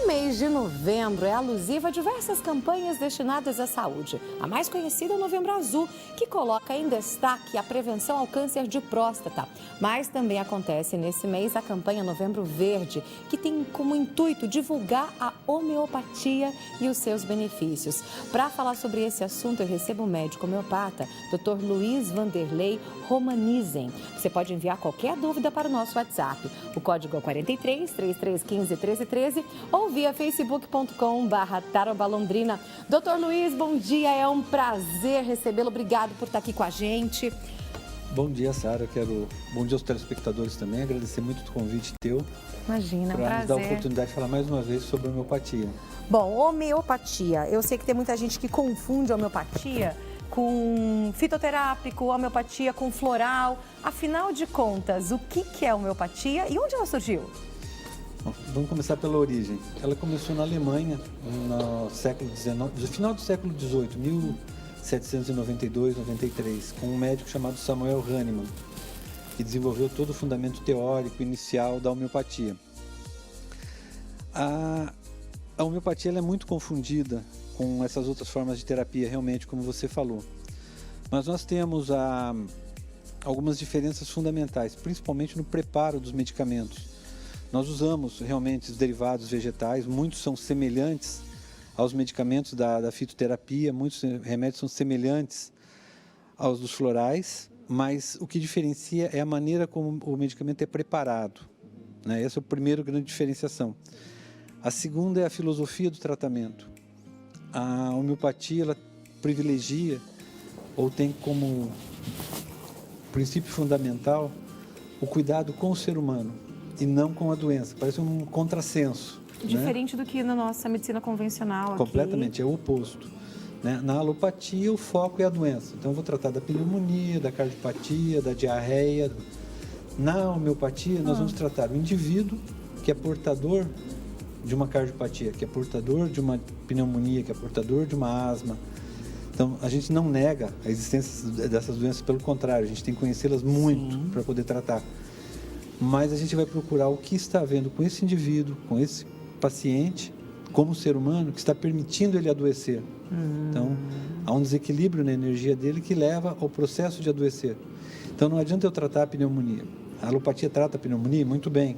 O mês de novembro é alusivo a diversas campanhas destinadas à saúde. A mais conhecida é o Novembro Azul, que coloca em destaque a prevenção ao câncer de próstata. Mas também acontece nesse mês a campanha Novembro Verde, que tem como intuito divulgar a homeopatia e os seus benefícios. Para falar sobre esse assunto, eu recebo o médico homeopata, Dr. Luiz Vanderlei Romanizen. Você pode enviar qualquer dúvida para o nosso WhatsApp. O código é 43 3315 1313 ou via facebook.com/tarobalondrina. Doutor Luiz, bom dia, é um prazer recebê-lo. Obrigado por estar aqui com a gente. Bom dia, Sara. Bom dia aos telespectadores também. Agradecer muito o convite teu. Imagina, é um prazer. Para nos dar a oportunidade de falar mais uma vez sobre homeopatia. Bom, homeopatia. Eu sei que tem muita gente que confunde homeopatia com fitoterápico, homeopatia com floral. Afinal de contas, o que é homeopatia e onde ela surgiu? Bom, vamos começar pela origem. Ela começou na Alemanha no século XIX, no final do século XVIII, 1792, 93, com um médico chamado Samuel Hahnemann, que desenvolveu todo o fundamento teórico inicial da homeopatia. A homeopatia ela é muito confundida com essas outras formas de terapia, realmente, como você falou. Mas nós temos algumas diferenças fundamentais, principalmente no preparo dos medicamentos. Nós usamos realmente os derivados vegetais, muitos são semelhantes aos medicamentos da fitoterapia, muitos remédios são semelhantes aos dos florais, mas o que diferencia é a maneira como o medicamento é preparado, né? Essa é a primeira grande diferenciação. A segunda é a filosofia do tratamento. A homeopatia ela privilegia ou tem como princípio fundamental o cuidado com o ser humano e não com a doença. Parece um contrassenso. Diferente, né, do que na nossa medicina convencional. Completamente, é o oposto. Né? Na alopatia, o foco é a doença. Então, eu vou tratar da pneumonia, da cardiopatia, da diarreia. Na homeopatia, nós vamos tratar o indivíduo que é portador de uma cardiopatia, que é portador de uma pneumonia, que é portador de uma asma. Então, a gente não nega a existência dessas doenças, pelo contrário, a gente tem que conhecê-las muito para poder tratar. Mas a gente vai procurar o que está havendo com esse indivíduo, com esse paciente, como ser humano, que está permitindo ele adoecer. Então, há um desequilíbrio na energia dele que leva ao processo de adoecer. Então, não adianta eu tratar a pneumonia. A alopatia trata a pneumonia muito bem,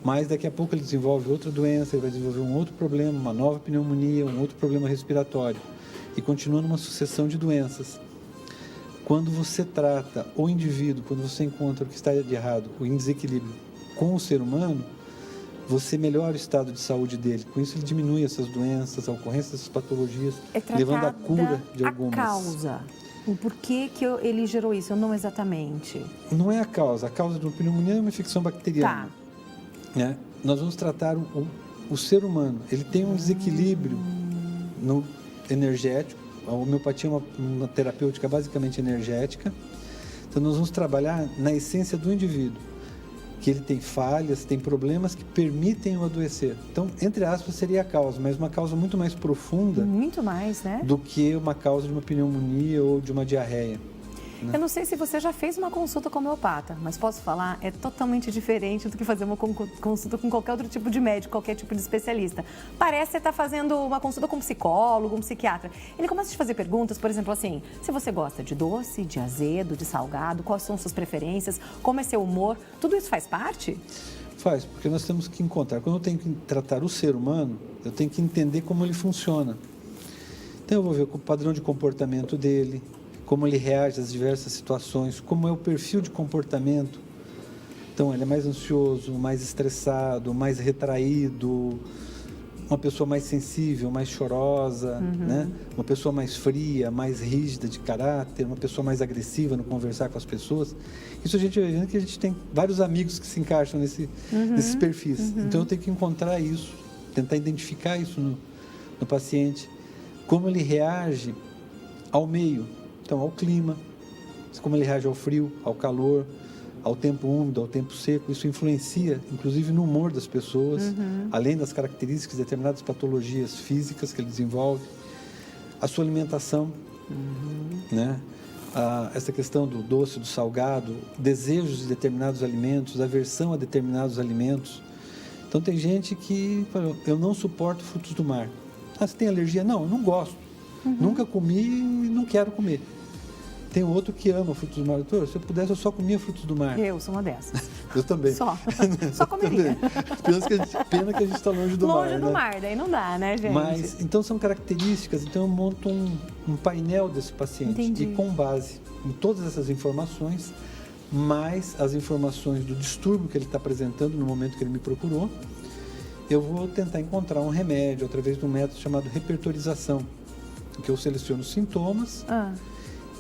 mas daqui a pouco ele desenvolve outra doença, ele vai desenvolver um outro problema, uma nova pneumonia, um outro problema respiratório, e continua numa sucessão de doenças. Quando você trata o indivíduo, quando você encontra o que está de errado, o desequilíbrio com o ser humano, você melhora o estado de saúde dele. Com isso, ele diminui essas doenças, a ocorrência dessas patologias, levando à cura de algumas. A causa, o porquê que ele gerou isso, não exatamente? Não é a causa de uma pneumonia é uma infecção bacteriana. Tá. Né? Nós vamos tratar o ser humano. Ele tem um desequilíbrio no energético. A homeopatia é uma terapêutica basicamente energética. Então, nós vamos trabalhar na essência do indivíduo, que ele tem falhas, tem problemas que permitem o adoecer. Então, entre aspas, seria a causa, mas uma causa muito mais profunda. Muito mais, né? Do que uma causa de uma pneumonia ou de uma diarreia. Eu não sei se você já fez uma consulta com homeopata, mas posso falar, é totalmente diferente do que fazer uma consulta com qualquer outro tipo de médico, qualquer tipo de especialista. Parece que você está fazendo uma consulta com um psicólogo, um psiquiatra. Ele começa a te fazer perguntas, por exemplo, assim, se você gosta de doce, de azedo, de salgado, quais são suas preferências, como é seu humor, tudo isso faz parte? Faz, porque nós temos que encontrar. Quando eu tenho que tratar o ser humano, eu tenho que entender como ele funciona. Então eu vou ver o padrão de comportamento dele, como ele reage às diversas situações, como é o perfil de comportamento. Então, ele é mais ansioso, mais estressado, mais retraído, uma pessoa mais sensível, mais chorosa, né? Uma pessoa mais fria, mais rígida de caráter, uma pessoa mais agressiva no conversar com as pessoas. Isso a gente vai vendo que a gente tem vários amigos que se encaixam nesses perfis. Então, eu tenho que encontrar isso, tentar identificar isso no paciente, como ele reage ao meio. Então, ao clima, como ele reage ao frio, ao calor, ao tempo úmido, ao tempo seco. Isso influencia, inclusive, no humor das pessoas, além das características de determinadas patologias físicas que ele desenvolve. A sua alimentação, né? Essa questão do doce, do salgado, desejos de determinados alimentos, aversão a determinados alimentos. Então, tem gente que fala, eu não suporto frutos do mar. Ah, você tem alergia? Não, eu não gosto. Nunca comi e não quero comer. Tem outro que ama frutos do mar. Doutor, se eu pudesse, eu só comia frutos do mar. Eu sou uma dessas. Eu também. Só comeria. Pena que a gente está longe do mar. Longe do mar, daí não dá, né, gente? Mas, então, são características. Então, eu monto um painel desse paciente. Entendi. E com base em todas essas informações, mais as informações do distúrbio que ele está apresentando no momento que ele me procurou, eu vou tentar encontrar um remédio através de um método chamado repertorização, que eu seleciono sintomas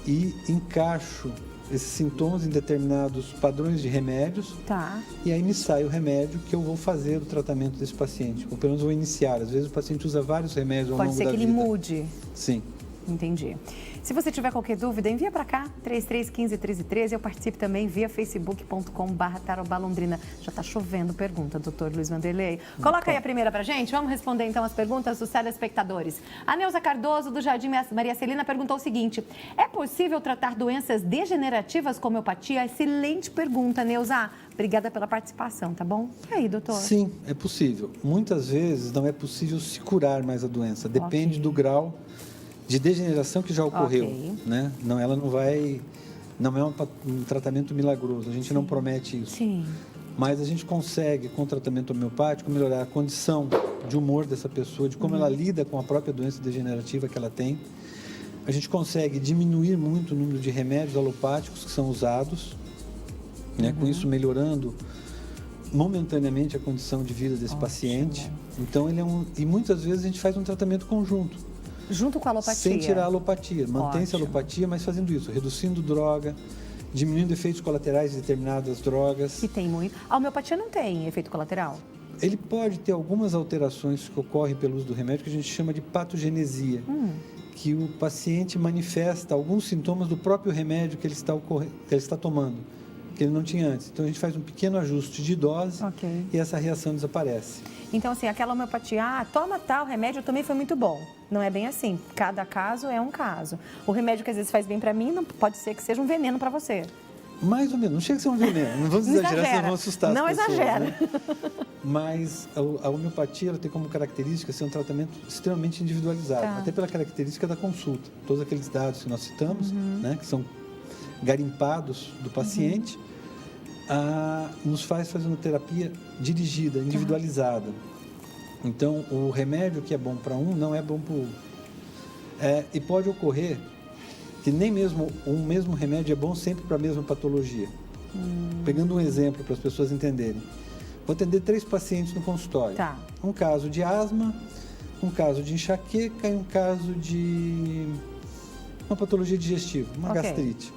e encaixo esses sintomas em determinados padrões de remédios. Tá. E aí me sai o remédio que eu vou fazer o tratamento desse paciente, ou pelo menos vou iniciar. Às vezes o paciente usa vários remédios ao longo da vida. Pode ser que ele mude. Sim. Entendi. Se você tiver qualquer dúvida, envia para cá, 3315-1313. Eu participo também via facebook.com/tarobalondrina. Já está chovendo pergunta, doutor Luiz Vanderlei. Coloca aí a primeira para gente. Vamos responder então as perguntas dos telespectadores. A Neuza Cardoso, do Jardim Maria Celina, perguntou o seguinte: é possível tratar doenças degenerativas com homeopatia? Excelente pergunta, Neuza. Obrigada pela participação, tá bom? E aí, doutor? Não é possível. Muitas vezes não é possível se curar mais a doença. Depende do grau de degeneração que já ocorreu, né? Não, ela não vai, não é um tratamento milagroso. A gente não promete isso. Sim. Mas a gente consegue, com o tratamento homeopático, melhorar a condição de humor dessa pessoa, de como ela lida com a própria doença degenerativa que ela tem. A gente consegue diminuir muito o número de remédios alopáticos que são usados, né? Com isso melhorando momentaneamente a condição de vida desse paciente. Então, e muitas vezes a gente faz um tratamento conjunto. Junto com a alopatia. Sem tirar a alopatia. Mantém-se a alopatia, mas fazendo isso, reduzindo droga, diminuindo efeitos colaterais de determinadas drogas. E tem muito. A homeopatia não tem efeito colateral? Ele pode ter algumas alterações que ocorrem pelo uso do remédio, que a gente chama de patogenesia. Que o paciente manifesta alguns sintomas do próprio remédio que ele está tomando, que ele não tinha antes. Então, a gente faz um pequeno ajuste de dose e essa reação desaparece. Então, assim, aquela homeopatia, toma tal remédio, também foi muito bom. Não é bem assim. Cada caso é um caso. O remédio que às vezes faz bem para mim, não pode ser que seja um veneno para você. Mais ou menos. Não chega a ser um veneno. Não vamos exagerar, senão vamos assustar as pessoas. Não exagera. Né? Mas a homeopatia ela tem como característica ser um tratamento extremamente individualizado. Até pela característica da consulta. Todos aqueles dados que nós citamos, né, que são garimpados do paciente, nos faz fazer uma terapia dirigida, individualizada. Então, o remédio que é bom para um não é bom para o outro. E pode ocorrer que nem mesmo um mesmo remédio é bom sempre para a mesma patologia. Pegando um exemplo para as pessoas entenderem. Vou atender 3 pacientes no consultório. Um caso de asma, um caso de enxaqueca e um caso de uma patologia digestiva, uma gastrite.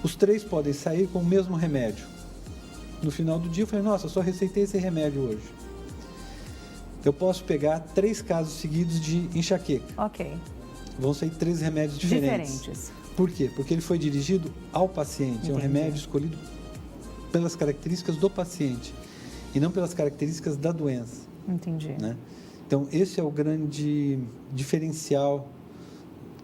Os 3 podem sair com o mesmo remédio. No final do dia eu falei, nossa, só receitei esse remédio hoje. Eu posso pegar 3 casos seguidos de enxaqueca. Vão sair 3 remédios diferentes. Por quê? Porque ele foi dirigido ao paciente. Entendi. É um remédio escolhido pelas características do paciente e não pelas características da doença. Entendi. Né? Então, esse é o grande diferencial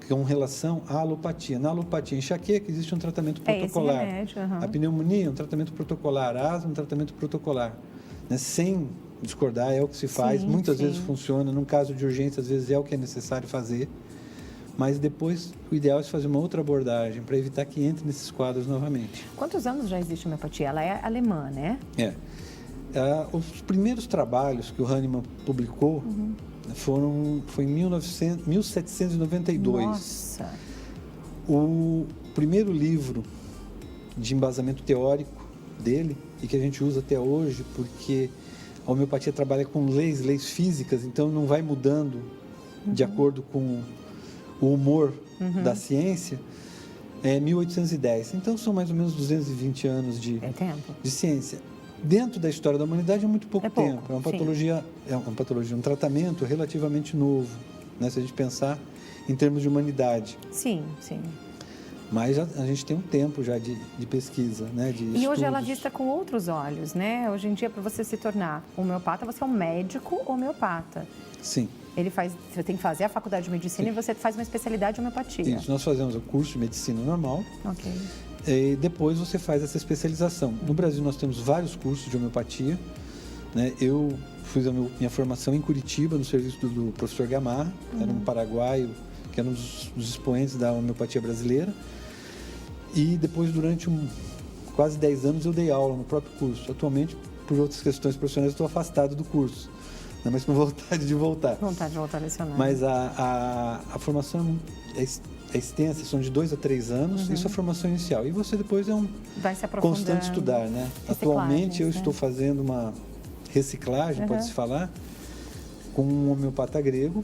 com relação à alopatia. Na alopatia enxaqueca existe um tratamento protocolar. Esse remédio, A pneumonia é um tratamento protocolar, a asma é um tratamento protocolar. Né? Sem discordar, é o que se faz, muitas vezes funciona, num caso de urgência, às vezes é o que é necessário fazer, mas depois o ideal é fazer uma outra abordagem para evitar que entre nesses quadros novamente. Quantos anos já existe a homeopatia? Ela é alemã, né? Os primeiros trabalhos que o Hahnemann publicou foi em 1792. Nossa! O primeiro livro de embasamento teórico dele, e que a gente usa até hoje, porque a homeopatia trabalha com leis físicas, então não vai mudando de acordo com o humor da ciência, é 1810. Então são mais ou menos 220 anos de ciência. Dentro da história da humanidade é muito pouco tempo. É uma patologia, um tratamento relativamente novo, né? Se a gente pensar em termos de humanidade. Sim. Mas a gente tem um tempo já de pesquisa, né? De estudos. Hoje ela é vista com outros olhos, né? Hoje em dia, para você se tornar homeopata, você é um médico homeopata. Sim. Você tem que fazer a faculdade de medicina e você faz uma especialidade de homeopatia. Isso, nós fazemos o curso de medicina normal. E depois você faz essa especialização. No Brasil nós temos vários cursos de homeopatia. né? Eu fiz minha formação em Curitiba, no serviço do professor Gamarra, era um paraguaio, que era um dos expoentes da homeopatia brasileira. E depois, durante quase 10 anos, eu dei aula no próprio curso. Atualmente, por outras questões profissionais, estou afastado do curso, né? Mas com vontade de voltar. Vontade de voltar a lecionar. Mas a formação é extensa, são de 2 a 3 anos, isso é a formação inicial. E você depois vai se aprofundando, constante estudar, né? Atualmente eu estou fazendo uma reciclagem, pode-se falar, com um homeopata grego,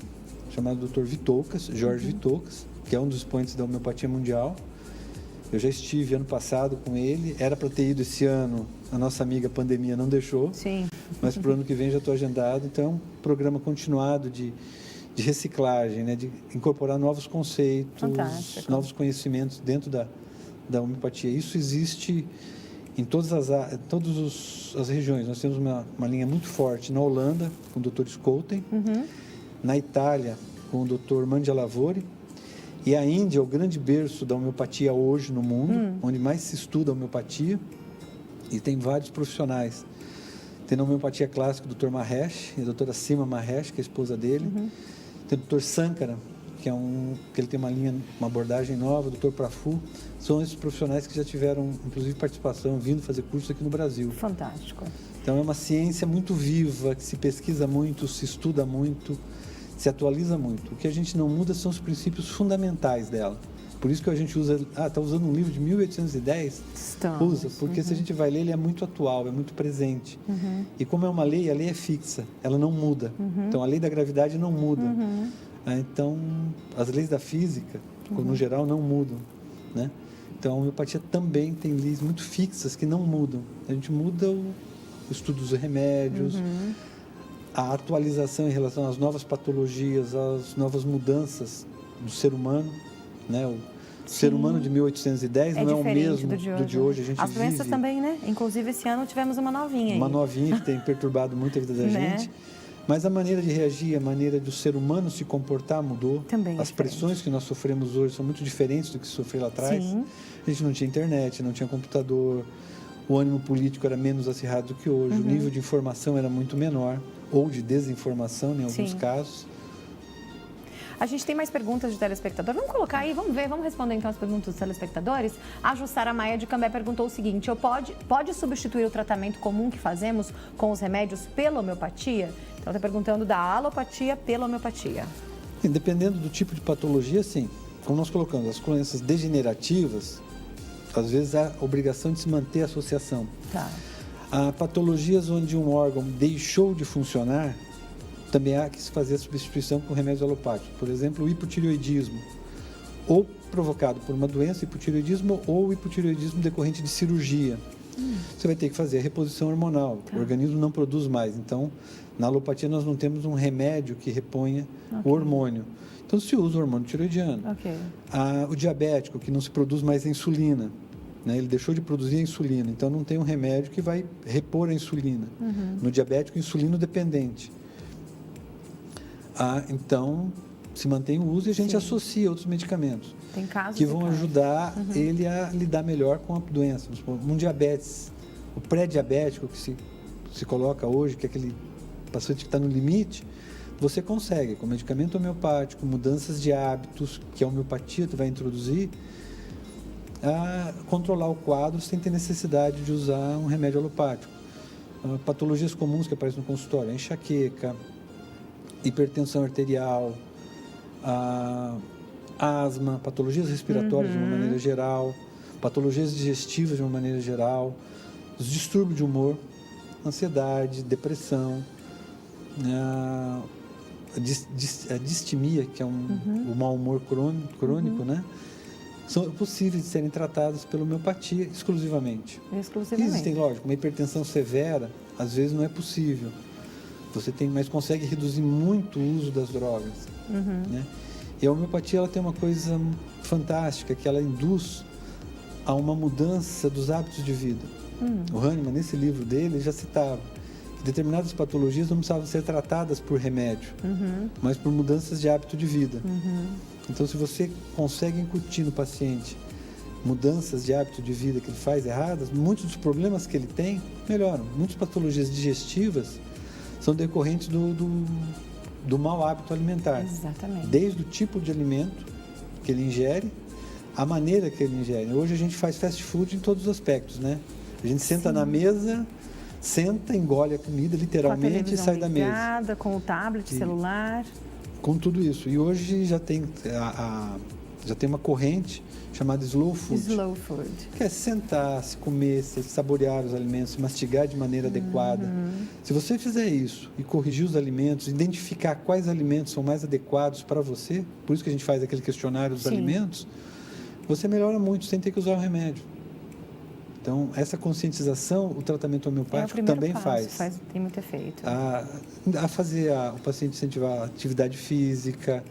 chamado Dr. Vitoukas, Jorge Vitoukas, que é um dos expoentes da homeopatia mundial. Eu já estive ano passado com ele, era para ter ido esse ano, a nossa amiga pandemia não deixou. Sim. Mas para o ano que vem já estou agendado, então é um programa continuado de reciclagem, né? De incorporar novos conceitos, novos conhecimentos dentro da homeopatia. Isso existe em todas as regiões. Nós temos uma linha muito forte na Holanda, com o Dr. Scholten, na Itália, com o Dr. Mandialavori, e a Índia é o grande berço da homeopatia hoje no mundo, onde mais se estuda a homeopatia, e tem vários profissionais. Tem na homeopatia clássica o Dr. Mahesh, e a doutora Sima Mahesh, que é a esposa dele. Tem o Dr. Sankara, que ele tem uma abordagem nova, o Dr. Prafu. São esses profissionais que já tiveram, inclusive, participação, vindo fazer curso aqui no Brasil. Fantástico. Então, é uma ciência muito viva, que se pesquisa muito, se estuda muito, se atualiza muito. O que a gente não muda são os princípios fundamentais dela. Por isso que a gente usa... está usando um livro de 1810? Usa, porque se a gente vai ler, ele é muito atual, é muito presente. E como é uma lei, a lei é fixa, ela não muda. Então, a lei da gravidade não muda. Então, as leis da física, no geral, não mudam, né? Então, a homeopatia também tem leis muito fixas que não mudam. A gente muda o estudo dos remédios, a atualização em relação às novas patologias, às novas mudanças do ser humano, né? O ser humano de 1810 não é o mesmo do de hoje. A gente As doenças também, né? Inclusive, esse ano tivemos uma novinha aí. Uma novinha que tem perturbado muito a vida da gente. Mas a maneira de reagir, a maneira do ser humano se comportar mudou. Também As pressões que nós sofremos hoje são muito diferentes do que se sofreu lá atrás. A gente não tinha internet, não tinha computador, o ânimo político era menos acirrado do que hoje, o nível de informação era muito menor, ou de desinformação em alguns casos. A gente tem mais perguntas de telespectador. Vamos colocar aí, vamos ver, vamos responder então as perguntas dos telespectadores. A Jussara Maia de Cambé perguntou o seguinte: pode substituir o tratamento comum que fazemos com os remédios pela homeopatia? Então, está perguntando da alopatia pela homeopatia. Dependendo do tipo de patologia, sim. Como nós colocamos, as doenças degenerativas, às vezes há obrigação de se manter a associação. Há patologias onde um órgão deixou de funcionar, também há que se fazer a substituição com remédios alopáticos. Por exemplo, o hipotireoidismo, ou provocado por uma doença, hipotireoidismo, ou hipotireoidismo decorrente de cirurgia. Você vai ter que fazer a reposição hormonal. O organismo não produz mais. Então, na alopatia, nós não temos um remédio que reponha o hormônio. Então, se usa o hormônio tireoidiano. O diabético, que não se produz mais a insulina, né? Ele deixou de produzir a insulina. Então, não tem um remédio que vai repor a insulina. No diabético, insulino dependente. Então, se mantém o uso e a gente associa outros medicamentos que vão ajudar ele a lidar melhor com a doença. Um diabetes, o pré-diabético que se coloca hoje, que é aquele paciente que está no limite, você consegue, com medicamento homeopático, mudanças de hábitos, que a homeopatia vai introduzir, a controlar o quadro sem ter necessidade de usar um remédio alopático. Patologias comuns que aparecem no consultório, enxaqueca, hipertensão arterial, asma, patologias respiratórias de uma maneira geral, patologias digestivas de uma maneira geral, os distúrbios de humor, ansiedade, depressão, a distimia, que é o mau humor crônico, né? São possíveis de serem tratadas pela homeopatia exclusivamente. Existem, lógico, uma hipertensão severa, às vezes não é possível. Você mas consegue reduzir muito o uso das drogas, né? E a homeopatia ela tem uma coisa fantástica, que ela induz a uma mudança dos hábitos de vida. O Hahnemann, nesse livro dele, já citava que determinadas patologias não precisavam ser tratadas por remédio, mas por mudanças de hábito de vida. Então, se você consegue incutir no paciente mudanças de hábito de vida que ele faz erradas, muitos dos problemas que ele tem melhoram. Muitas patologias digestivas são decorrentes do mau hábito alimentar. Exatamente. Desde o tipo de alimento que ele ingere, a maneira que ele ingere. Hoje a gente faz fast food em todos os aspectos, né? A gente senta na mesa, engole a comida literalmente e sai da mesa. Ligada, com o tablet, celular. Com tudo isso. E hoje já tem uma corrente chamada slow food. Slow food. Que é sentar, se comer, se saborear os alimentos, se mastigar de maneira adequada. Se você fizer isso e corrigir os alimentos, identificar quais alimentos são mais adequados para você, por isso que a gente faz aquele questionário dos alimentos, você melhora muito sem ter que usar o remédio. Então, essa conscientização, o tratamento homeopático também faz. Tem muito efeito. A fazer o paciente incentivar a atividade física,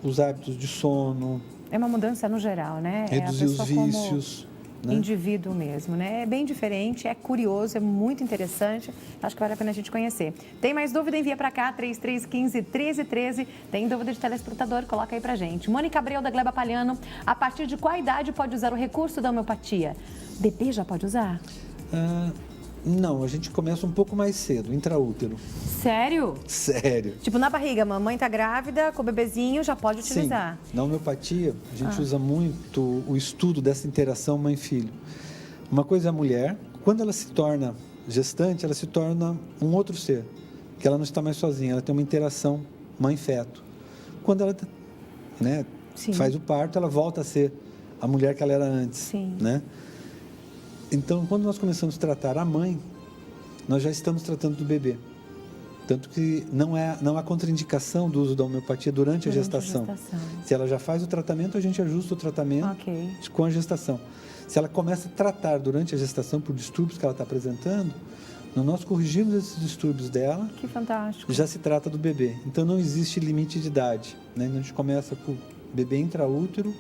os hábitos de sono. É uma mudança no geral, né? Reduzir os vícios. Né? Indivíduo mesmo, né? É bem diferente, é curioso, é muito interessante. Acho que vale a pena a gente conhecer. Tem mais dúvida? Envia para cá, 3315-1313. Tem dúvida de telespectador? Coloca aí pra gente. Mônica Abreu, da Gleba Palhano. A partir de qual idade pode usar o recurso da homeopatia? Bebê já pode usar? Não, a gente começa um pouco mais cedo, intraútero. Sério? Sério. Tipo, na barriga, mamãe tá grávida, com o bebezinho, já pode utilizar? Sim. Na homeopatia, a gente usa muito o estudo dessa interação mãe-filho. Uma coisa é a mulher, quando ela se torna gestante, ela se torna um outro ser, que ela não está mais sozinha, ela tem uma interação mãe-feto. Quando ela faz o parto, ela volta a ser a mulher que ela era antes. Sim. Né? Então, quando nós começamos a tratar a mãe, nós já estamos tratando do bebê. Tanto que não há contraindicação do uso da homeopatia durante a gestação. Se ela já faz o tratamento, a gente ajusta o tratamento com a gestação. Se ela começa a tratar durante a gestação por distúrbios que ela está apresentando, nós corrigimos esses distúrbios dela. Que fantástico. Já se trata do bebê. Então, não existe limite de idade. Né? A gente começa com o bebê intraútero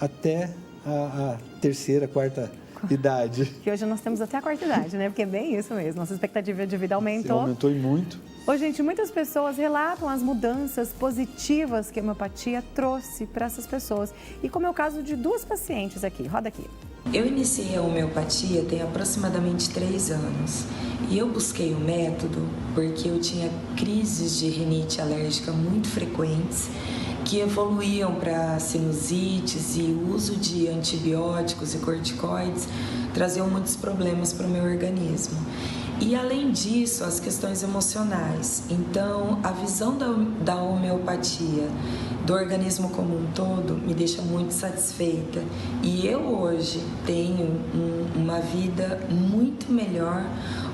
até a terceira, quarta idade. Que hoje nós temos até a quarta idade, né? Porque é bem isso mesmo. Nossa expectativa de vida aumentou. Sim, aumentou e muito. Ô, gente, muitas pessoas relatam as mudanças positivas que a homeopatia trouxe para essas pessoas. E como é o caso de duas pacientes aqui. Roda aqui. Eu iniciei a homeopatia tem aproximadamente 3 anos. E eu busquei o método porque eu tinha crises de rinite alérgica muito frequentes, que evoluíam para sinusites, e o uso de antibióticos e corticoides traziam muitos problemas para o meu organismo. E além disso, as questões emocionais. Então, a visão da homeopatia do organismo como um todo me deixa muito satisfeita. E eu hoje tenho uma vida muito melhor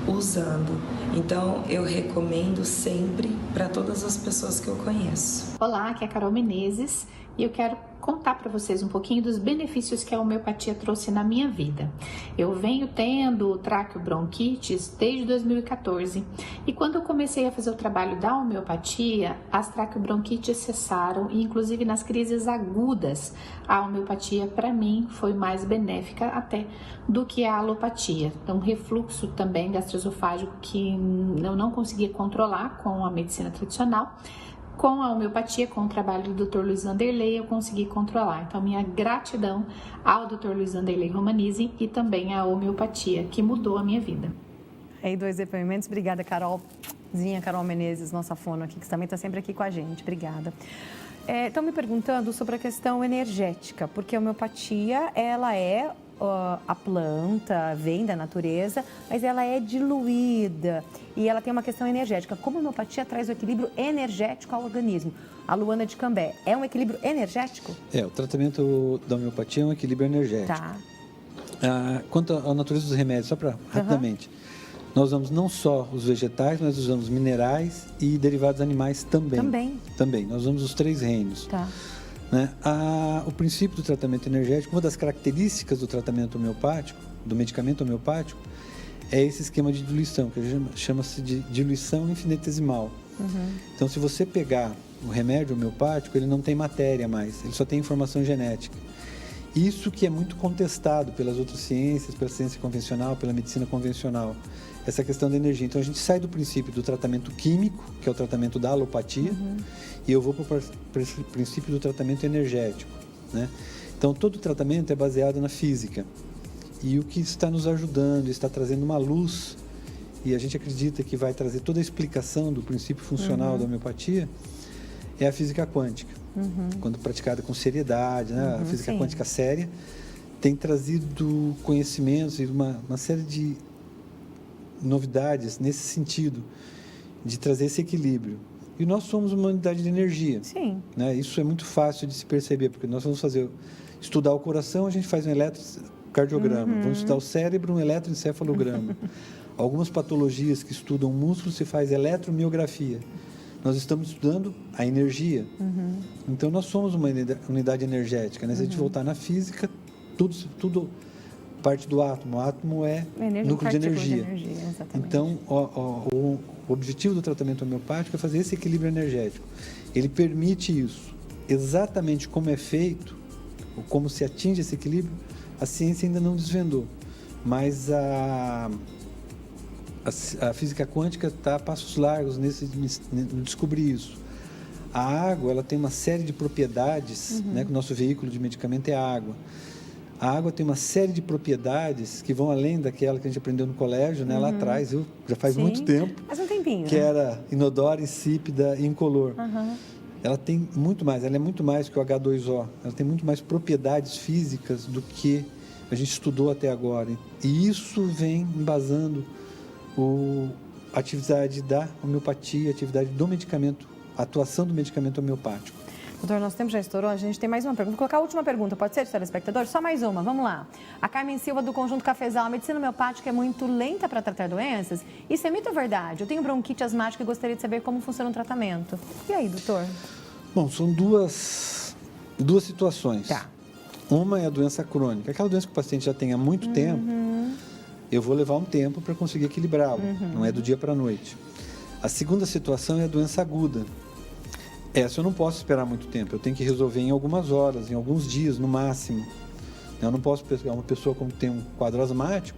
usando. Então, eu recomendo sempre para todas as pessoas que eu conheço. Olá, aqui é a Carol Menezes e eu quero contar para vocês um pouquinho dos benefícios que a homeopatia trouxe na minha vida. Eu venho tendo traqueobronquites desde 2014 e quando eu comecei a fazer o trabalho da homeopatia, as traqueobronquites cessaram e inclusive nas crises agudas, a homeopatia para mim foi mais benéfica até do que a alopatia. Então, refluxo também gastroesofágico que eu não conseguia controlar com a medicina tradicional. Com a homeopatia, com o trabalho do Dr. Luiz Vanderlei, eu consegui controlar. Então, minha gratidão ao Dr. Luiz Vanderlei Romanizzi e também à homeopatia, que mudou a minha vida. Aí, 2 depoimentos. Obrigada, Carolzinha, Carol Menezes, nossa fono aqui, que também está sempre aqui com a gente. Obrigada. Estão me perguntando sobre a questão energética, porque a homeopatia, ela é a planta, vem da natureza, mas ela é diluída e ela tem uma questão energética. Como a homeopatia traz o equilíbrio energético ao organismo? A Luana de Cambé, é um equilíbrio energético? O tratamento da homeopatia é um equilíbrio energético. Tá. Quanto à natureza dos remédios, só para rapidamente, nós usamos não só os vegetais, mas usamos minerais e derivados animais também. Também. Nós usamos os 3 reinos. Tá. Né? O princípio do tratamento energético, uma das características do tratamento homeopático, do medicamento homeopático, é esse esquema de diluição, que chama-se de diluição infinitesimal. Então, se você pegar o remédio homeopático, ele não tem matéria mais, ele só tem informação genética. Isso que é muito contestado pelas outras ciências, pela ciência convencional, pela medicina convencional, essa questão da energia. Então, a gente sai do princípio do tratamento químico, que é o tratamento da alopatia, e eu vou para o princípio do tratamento energético, né? Então, todo o tratamento é baseado na física. E o que está nos ajudando, está trazendo uma luz, e a gente acredita que vai trazer toda a explicação do princípio funcional da homeopatia, é a física quântica. Quando praticada com seriedade, né? A física quântica séria tem trazido conhecimentos e uma série de novidades nesse sentido, de trazer esse equilíbrio. E nós somos uma unidade de energia. Sim. Né? Isso é muito fácil de se perceber, porque nós vamos estudar o coração, a gente faz um eletrocardiograma. Vamos estudar o cérebro, um eletroencefalograma. Algumas patologias que estudam músculo, se faz eletromiografia. Nós estamos estudando a energia. Então, nós somos uma unidade energética. Né? Se a gente voltar na física, tudo parte do átomo. O átomo é núcleo de energia. Então, o objetivo do tratamento homeopático é fazer esse equilíbrio energético. Ele permite isso. Exatamente como é feito, ou como se atinge esse equilíbrio, a ciência ainda não desvendou. Mas a física quântica está a passos largos no descobrir isso. A água, ela tem uma série de propriedades, né, que o nosso veículo de medicamento é a água. A água tem uma série de propriedades que vão além daquela que a gente aprendeu no colégio, né, lá atrás, já faz muito tempo. Faz um tempinho. Que era inodora, insípida e incolor. Ela tem muito mais, ela é muito mais que o H2O. Ela tem muito mais propriedades físicas do que a gente estudou até agora. E isso vem embasando a atividade da homeopatia, a atividade do medicamento, a atuação do medicamento homeopático. Doutor, nosso tempo já estourou, a gente tem mais uma pergunta. Vou colocar a última pergunta, pode ser, telespectador? Só mais uma, vamos lá. A Carmen Silva, do Conjunto Cafezal, a medicina homeopática é muito lenta para tratar doenças? Isso é mito ou verdade? Eu tenho bronquite asmática e gostaria de saber como funciona o tratamento. E aí, doutor? Bom, são duas situações. Tá. Uma é a doença crônica, aquela doença que o paciente já tem há muito tempo, eu vou levar um tempo para conseguir equilibrá-lo, não é do dia para a noite. A segunda situação é a doença aguda. Essa eu não posso esperar muito tempo, eu tenho que resolver em algumas horas, em alguns dias, no máximo. Eu não posso pegar uma pessoa como tem um quadro asmático,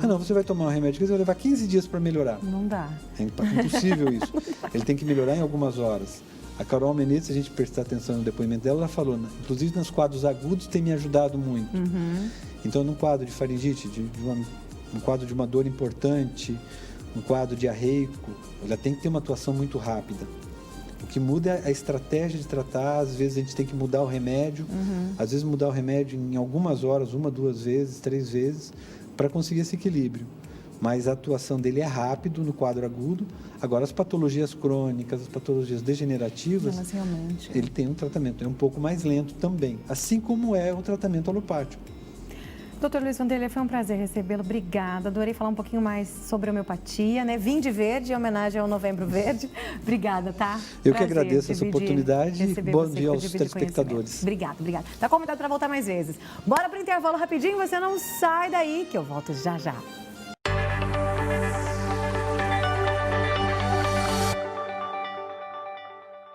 não, você vai tomar um remédio que vai levar 15 dias para melhorar. Não dá. É impossível isso. Ele tem que melhorar em algumas horas. A Carol Menezes, se a gente prestar atenção no depoimento dela, ela falou, inclusive nos quadros agudos tem me ajudado muito. Então, num quadro de faringite, um quadro de uma dor importante, um quadro diarreico, ela tem que ter uma atuação muito rápida. O que muda é a estratégia de tratar, às vezes a gente tem que mudar o remédio, às vezes mudar o remédio em algumas horas, 1, 2 vezes, 3 vezes, para conseguir esse equilíbrio. Mas a atuação dele é rápido no quadro agudo. Agora, as patologias crônicas, as patologias degenerativas, elas realmente... ele tem um tratamento, é um pouco mais lento também, assim como é o tratamento alopático. Doutor Luiz Vanderlei, foi um prazer recebê-lo. Obrigada. Adorei falar um pouquinho mais sobre homeopatia, né? Vim de verde, em homenagem ao Novembro Verde. Obrigada, tá? Eu que agradeço essa oportunidade e bom dia aos telespectadores. Obrigada. Tá convidado para voltar mais vezes. Bora para o intervalo rapidinho, você não sai daí, que eu volto já já.